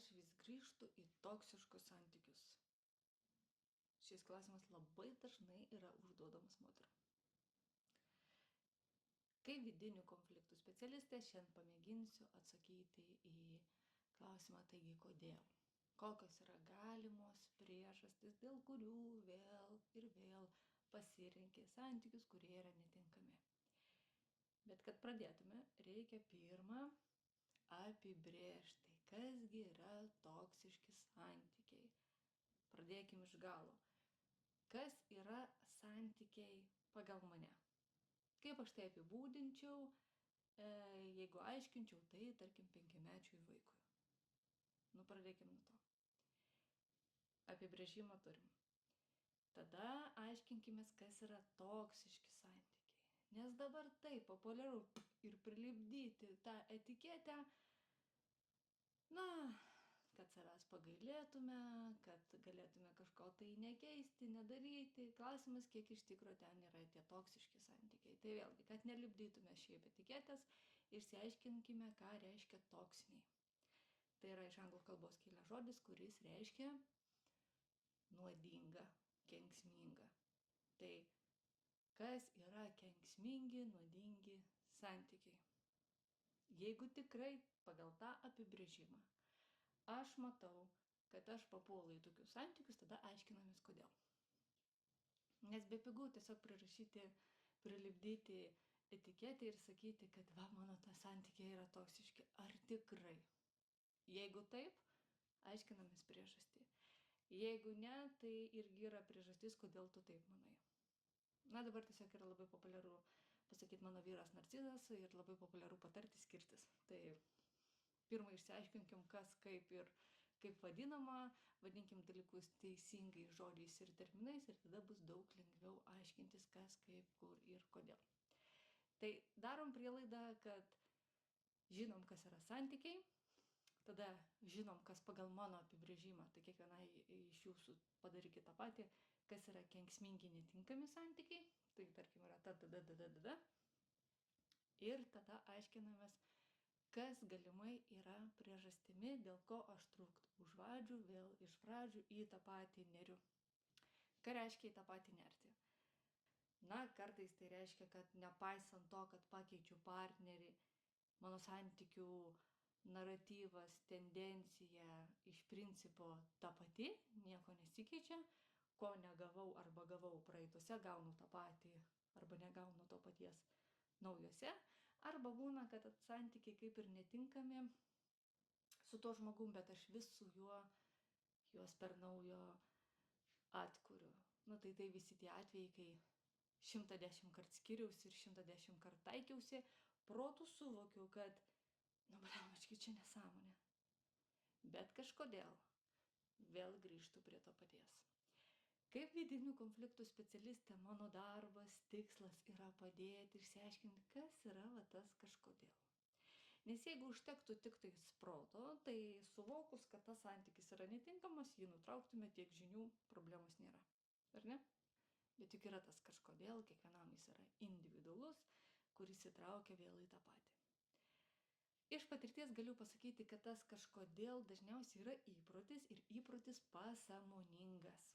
aš vis grįžtu į toksiškus santykius? Šis klausimas labai dažnai yra užduodamas moterų. Kaip vidinių konfliktų specialistė, šiandien pamėginsiu atsakyti į klausimą, taigi kodėl. Kokios yra galimos priežastys, dėl kurių vėl ir vėl pasirinkė santykius, kurie yra netinkami. Bet kad pradėtume, reikia pirmą apibrėžti, kasgi yra toksiški santykiai. Pradėkime iš galo. Kas yra santykiai pagal mane? Kaip aš tai apibūdinčiau, jeigu aiškinčiau tai, tarkim, 5-mečiui vaikui? Pradėkime nuo to. Apibrėžimą turim. Tada aiškinkime, kas yra toksiški santykiai. Nes dabar taip populiaru ir prilipdyti tą etiketę, kad savęs pagailėtume, kad galėtume kažko tai nekeisti, nedaryti. Klausimas, kiek iš tikrųjų ten yra tie toksiški santykiai. Tai vėlgi, kad nelipdytume šiaip etiketės, išsiaiškinkime, ką reiškia toksiniai. Tai yra iš anglų kalbos kilęs žodis, kuris reiškia nuodinga, kenksminga. Tai kas yra kenksmingi, nuodingi santykiai? Jeigu tikrai pagal tą apibrėžimą aš matau, kad aš papuolu į tokius santykius, tada aiškinamės kodėl. Nes bepigu tiesiog prilipdyti etiketę ir sakyti, kad mano ta santykiai yra toksiški. Ar tikrai? Jeigu taip, aiškinamės priežastį. Jeigu ne, tai irgi yra priežastis, kodėl tu taip manai. Dabar tiesiog yra labai populiaru pasakyti mano vyras narcizas ir labai populiaru patarti skirtis. Tai pirmą išsiaiškinkim, kas kaip ir kaip vadinama, vadinkim dalykus teisingais žodžiais ir terminais ir tada bus daug lengviau aiškintis, kas, kaip, kur ir kodėl. Tai darom prielaidą, kad žinom, kas yra santykiai, tada žinom, kas pagal mano apibrėžimą, tai kiekvienai iš jūsų padarykite tą patį, kas yra kenksmingi netinkami santykiai, tai tarkim yra tada. Ir tada aiškinamės, kas galimai yra priežastimi, dėl ko aš užvadžiu vėl iš pradžių į tą patį neriu. Ką reiškia į tą patį nerti? Kartais tai reiškia, kad nepaisant to, kad pakeičiu partnerį, mano santykių naratyvas, tendencija iš principo ta pati, nieko nesikeičia, ko negavau arba gavau praeituose, gaunu tą patį arba negaunu to paties naujose, arba būna, kad santykiai kaip ir netinkami su tuo žmogum, bet aš vis su juos per naujo atkuriu. Tai visi tie atvejai, kai 110 kart skiriausi ir 110 kart taikiausi, protų suvokiu, kad, ački čia nesąmonė. Bet kažkodėl vėl grįžtu prie to paties. Kaip vidinių konfliktų specialistė, mano darbas, tikslas yra padėti išsiaiškinti, kas yra tas kažkodėl. Nes jeigu užtektų tik tai proto, tai suvokus, kad tas santykis yra netinkamas, jį nutrauktume, tiek žinių, problemos nėra. Ar ne? Bet juk yra tas kažkodėl, kiekvienam jis yra individualus, kuris įtraukia vėl į tą patį. Iš patirties galiu pasakyti, kad tas kažkodėl dažniausiai yra įprotis ir įprotis pasąmoningas.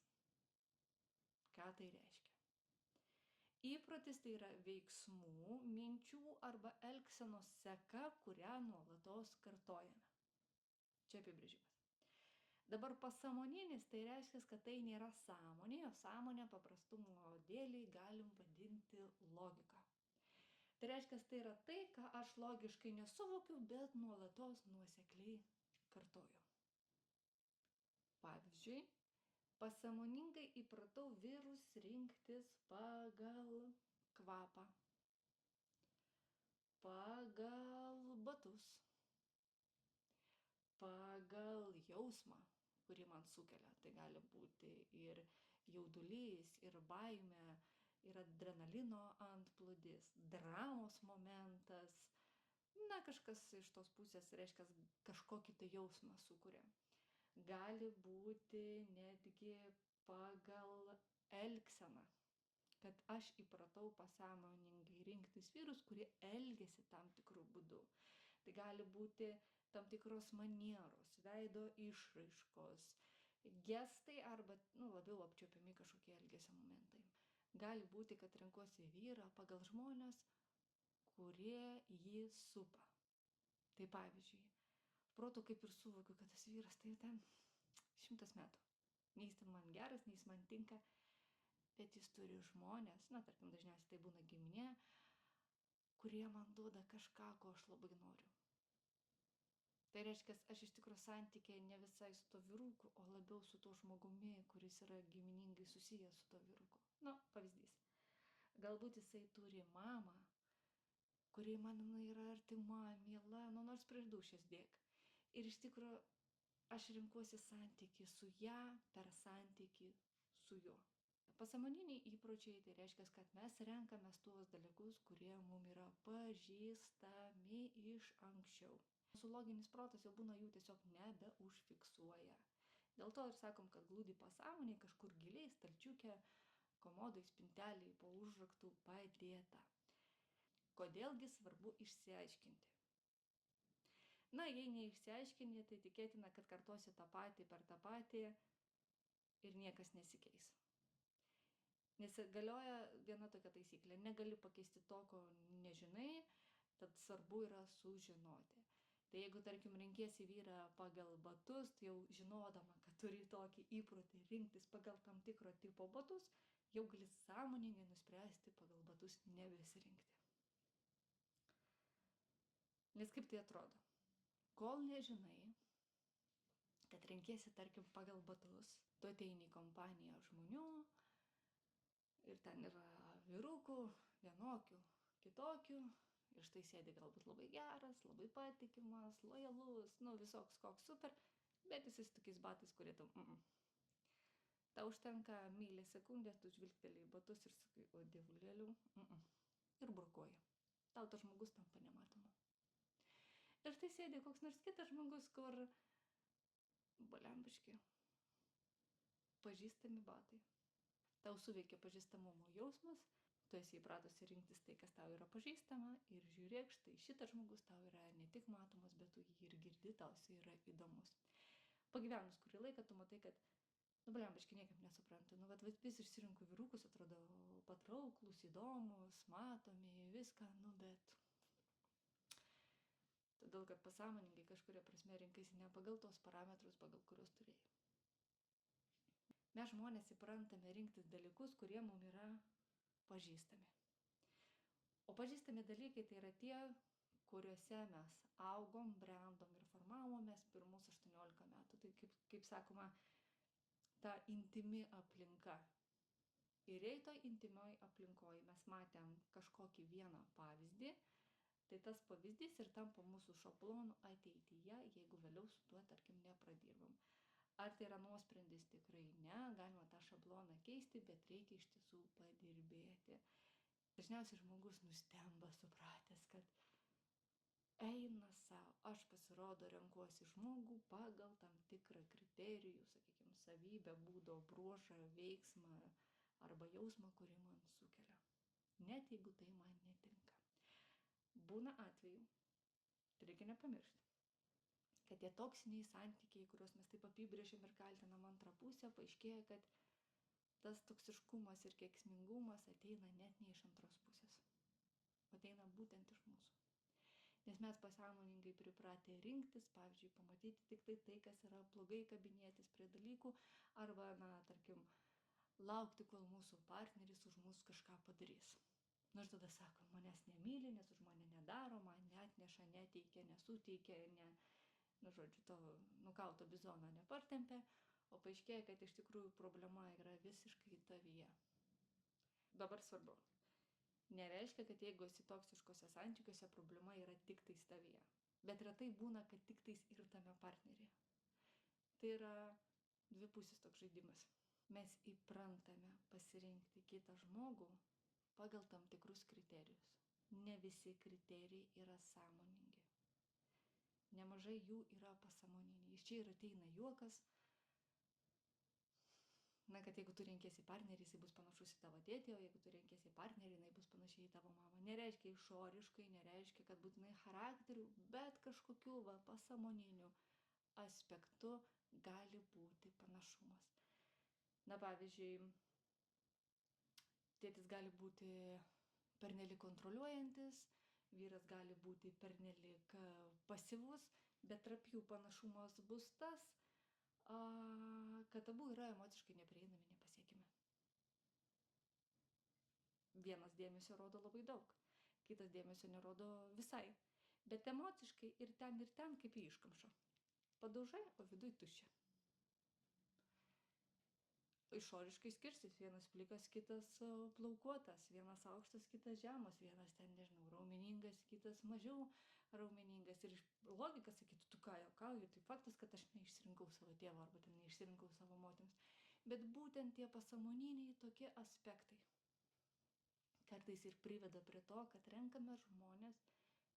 Ką tai reiškia? Įprotis tai yra veiksmų, minčių arba elgsenos seka, kurią nuolatos kartojame. Čia apibrėžimas. Dabar pasąmoninis tai reiškia, kad tai nėra sąmonė, o sąmonę paprastumo dėlei galim vadinti logika. Tai reiškia, tai yra tai, ką aš logiškai nesuvokiu, bet nuolatos nuosekliai kartoju. Pavyzdžiui, pasąmoningai įpratau vyrus rinktis pagal kvapą, pagal batus, pagal jausmą, kurį man sukelia. Tai gali būti ir jaudulys, ir baimė, ir adrenalino antplūdis, dramos momentas. Kažkas iš tos pusės reiškia kažkokį tai jausmą sukuria. Gali būti netgi pagal elgseną, kad aš įpratau pasąmoningai rinktis vyrus, kurie elgiasi tam tikrų būdų. Tai gali būti tam tikros manieros, veido išraiškos, gestai arba labiau apčiuopiami kažkokie elgesio momentai. Gali būti, kad renkuosi vyrą pagal žmonės, kurie jį supa. Tai pavyzdžiui, protu kaip ir suvokiu, kad tas vyras tai ten 100 metų. Nei jis ten man geras, nei jis man tinka, bet jis turi žmonės, tarkim dažniausiai tai būna giminė, kurie man duoda kažką, ko aš labai noriu. Tai reiškia, aš iš tikrųjų santykėje ne visai su to vyruku, o labiau su to žmogumi, kuris yra giminingai susijęs su to vyruku. Pavyzdys. Galbūt jisai turi mamą, kuri man yra artima, miela, nors prieš dūšias dėk. Ir iš tikrųjų aš renkuosi santykį su ją per santykį su juo. Pasąmoniniai įpročiai tai reiškia, kad mes renkamės tuos dalykus, kurie mums yra pažįstami iš anksčiau. Mūsų loginis protas jau būna jų tiesiog nebeužfiksuoja. Dėl to ir sakom, kad glūdi pasąmonėje kažkur giliai, stalčiuke, komodai, spintelėje, po užraktų padėta. Kodėlgi svarbu išsiaiškinti? Jei neišsiaiškini, tai tikėtina, kad kartosi tą patį per tą patį ir niekas nesikeis. Nes galioja viena tokia taisyklė, negali pakeisti to, ko nežinai, tad svarbu yra sužinoti. Tai jeigu, tarkim, renkiesi vyrą pagal batus, tai jau žinodama, kad turi tokį įprotį rinktis pagal tam tikro tipo batus, jau gali sąmoningai nuspręsti pagal batus nebesirinkti. Nes kaip tai atrodo? Kol nežinai, kad renkiesi, tarkim, pagal batus, tu ateini į kompaniją žmonių ir ten yra vyrukų, vienokių, kitokių. Ir štai sėdi galbūt labai geras, labai patikimas, lojalus, visoks koks super, bet jis su tokiais batais, kurie Tau užtenka milisekundės, tu žvilgteli į batus ir sakai, o dievulėlių, ir brokuoji. Tau tas žmogus tampa nematomu. Ir štai sėdi koks nors kitas žmogus, kur balembiški, pažįstami batai. Tau suveikia pažįstamumo jausmas, tu esi įpratusi rinktis tai, kas tau yra pažįstama ir žiūrėk, štai šitas žmogus tau yra ne tik matomas, bet tu jį ir girdi, tau jis yra įdomus. Pagyvenus kurį laiką tu matai, kad, balembiškai niekaip nesuprantu, vis išsirinku vyrukus, atrodo patrauklus, įdomus, matomi, viską, bet todėl, kad pasąmoningai kažkuria prasme rinkaisi ne pagal tos parametrus, pagal kuriuos turėjai. Mes žmonės įprantame rinktis dalykus, kurie mums yra pažįstami. O pažįstami dalykai tai yra tie, kuriuose mes augom, brendom ir formavomės pirmus 18 metų. Tai kaip sakoma, ta intimi aplinka. Ir jei toj intimioj aplinkoje mes matėm kažkokį vieną pavyzdį, tai tas pavyzdys ir tampa mūsų šablonu ateityje, jeigu vėliau su tuo, tarkim, nepradirbam. Ar tai yra nuosprendis? Tikrai ne, galima tą šabloną keisti, bet reikia iš tiesų padirbėti. Dažniausiai žmogus nustemba supratęs, kad eina savo, aš pasirodo renkuosi žmogų pagal tam tikrą kriterijų, sakykime, savybę, būdo, bruožą, veiksmą arba jausmą, kurį man sukelia. Net jeigu tai man netinka. Būna atvejų, tai reikia nepamiršti, kad tie toksiniai santykiai, kuriuos mes taip apibrėžiam ir kaltinam antrą pusę, paaiškėja, kad tas toksiškumas ir kenksmingumas ateina net ne iš antros pusės, ateina būtent iš mūsų. Nes mes pasąmoningai pripratę rinktis, pavyzdžiui, pamatyti tik tai, kas yra blogai, kabinėtis prie dalykų, arba, tarkim, laukti, kol mūsų partneris už mus kažką padarys. Nors tada sako, manęs nemyli, nes už mane nedaro, man neatneša, neteikia, nesuteikia, to nukauto bizono nepartempė, o paaiškėja, kad iš tikrųjų problema yra visiškai tavyje. Dabar svarbu. Nereiškia, kad jeigu esi toksiškose santykiuose, problema yra tik tais tavyje. Bet retai būna, kad tik tais ir tame partneryje. Tai yra dvipusis toks žaidimas. Mes įprantame pasirinkti kitą žmogų pagal tam tikrus kriterijus. Ne visi kriterijai yra sąmoningi. Nemažai jų yra pasąmoniniai. Iš čia ir ateina juokas. Na, kad jeigu tu renkiesi partnerį, jisai bus panašus į tavo tėtį, o jeigu tu renkiesi partnerį, jinai bus panašiai į tavo mamą. Nereiškia išoriškai, nereiškia, kad būtinai charakteriu, bet kažkokiu pasąmoniniu aspektu gali būti panašumas. Na, pavyzdžiui, tėtis gali būti pernelyg kontroliuojantis, vyras gali būti pernelyg pasyvus, bet tarp jų panašumas bus tas, kad abu yra emociškai neprieinami, nepasiekimi. Vienas dėmesio rodo labai daug, kitas dėmesio nerodo visai, bet emociškai ir ten, kaip į iškamšą. Padaužai, o viduj tuščia. Išoriškai skirsis, vienas plikas, kitas plaukuotas, vienas aukštas, kitas žemas, vienas ten, nežinau, raumeningas, kitas mažiau raumeningas. Ir logika sakytų, tu ką juokauji, tai faktas, kad aš neišsirinkau savo tėvą arba ten neišsirinkau savo motinos. Bet būtent tie pasąmoniniai tokie aspektai kartais ir priveda prie to, kad renkame žmonės,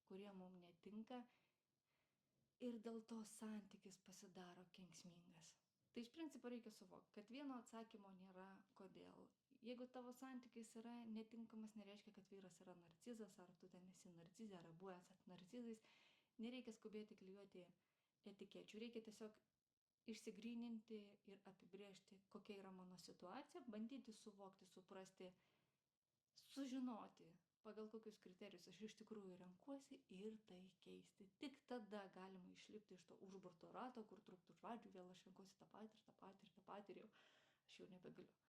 kurie mums netinka ir dėl to santykis pasidaro kenksmingas. Tai iš principo reikia suvokti, kad vieno atsakymo nėra kodėl. Jeigu tavo santykis yra netinkamas, nereiškia, kad vyras yra narcizas, ar tu ten esi narcizė, ar abu esat narcizais. Nereikia skubėti klijuoti etikečių, reikia tiesiog išsigryninti ir apibrėžti, kokia yra mano situacija, bandyti suvokti, suprasti, sužinoti, pagal kokius kriterijus aš iš tikrųjų renkuosi ir tai keisti. Tik tada galima išlipti iš to užburto rato, kur truktų žodžių, vėl aš renkuosi tą patį ir jau aš jau nebegaliu.